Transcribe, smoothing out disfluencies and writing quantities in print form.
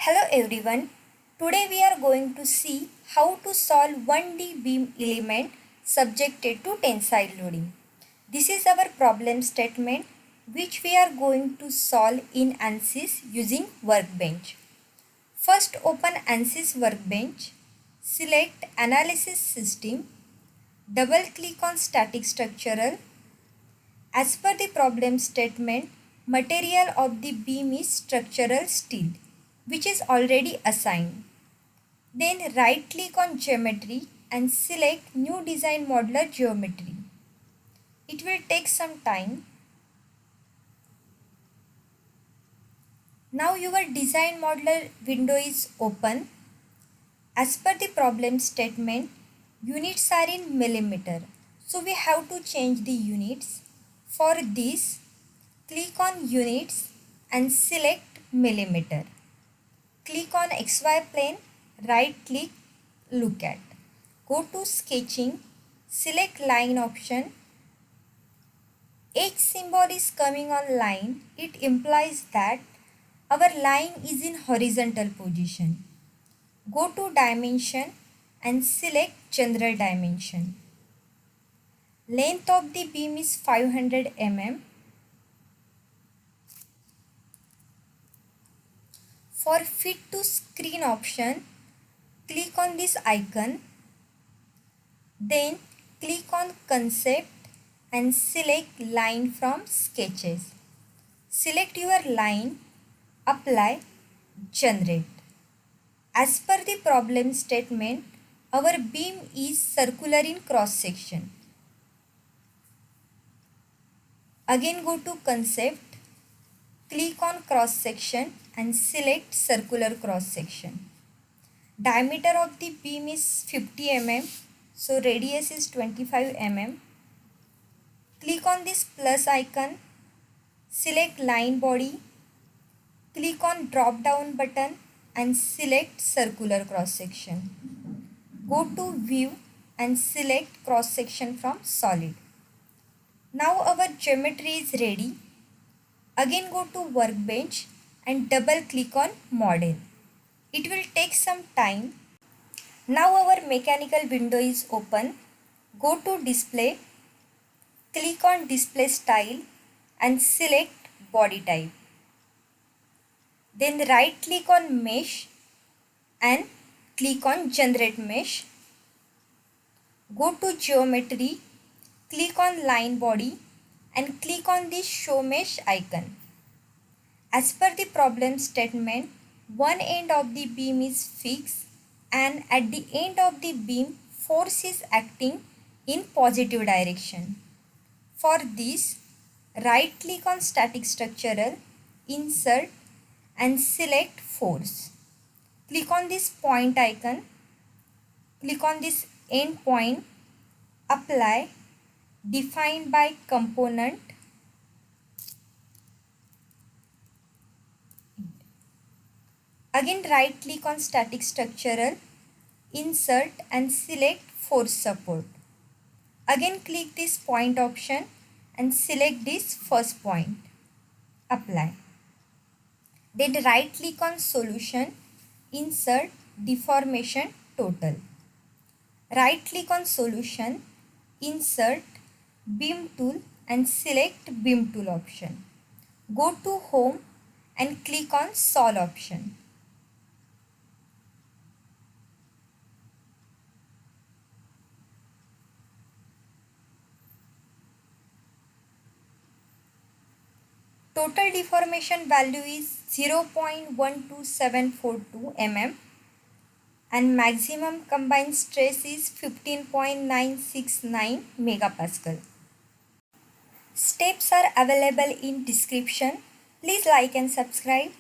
Hello everyone. Today we are going to see how to solve 1D beam element subjected to tensile loading. This is our problem statement which we are going to solve in ANSYS using workbench. First open ANSYS workbench, select analysis system, double click on static structural. As per the problem statement, material of the beam is structural steel, which is already assigned. Then right click on geometry and select new design modeler geometry. It will take some time. Now your design modeler window is open. As per the problem statement, units are in millimeter. So we have to change the units. For this, click on units and select millimeter. Click on XY plane, right click, look at. Go to sketching, select line option. H symbol is coming on line. It implies that our line is in horizontal position. Go to dimension and select general dimension. Length of the beam is 500 mm. For fit to screen option, click on this icon. Then click on concept and select line from sketches. Select your line, apply, generate. As per the problem statement, our beam is circular in cross section. Again go to concept, click on cross section and select circular cross section. Diameter of the beam is 50 mm, so radius is 25 mm. Click on this plus icon, select line body, click on drop down button and select circular cross section. Go to view and select cross section from solid. Now our geometry is ready. Again go to workbench and double click on model. It will take some time. Now our mechanical window is open. Go to display, click on display style and select body type. Then right click on mesh and click on generate mesh. Go to geometry, click on line body and click on this show mesh icon. As per the problem statement, one end of the beam is fixed and at the end of the beam force is acting in positive direction. For this, right click on static structural, insert and select force. Click on this point icon, click on this end point, apply, define by component. Again right click on static structural, insert and select force support. Again click this point option and select this first point. Apply. Then right click on solution, insert deformation total. Right click on solution, insert beam tool and select beam tool option. Go to home and click on solve option. Total deformation value is 0.12742 mm and maximum combined stress is 15.969 megapascal. Steps are available in description. Please like and subscribe.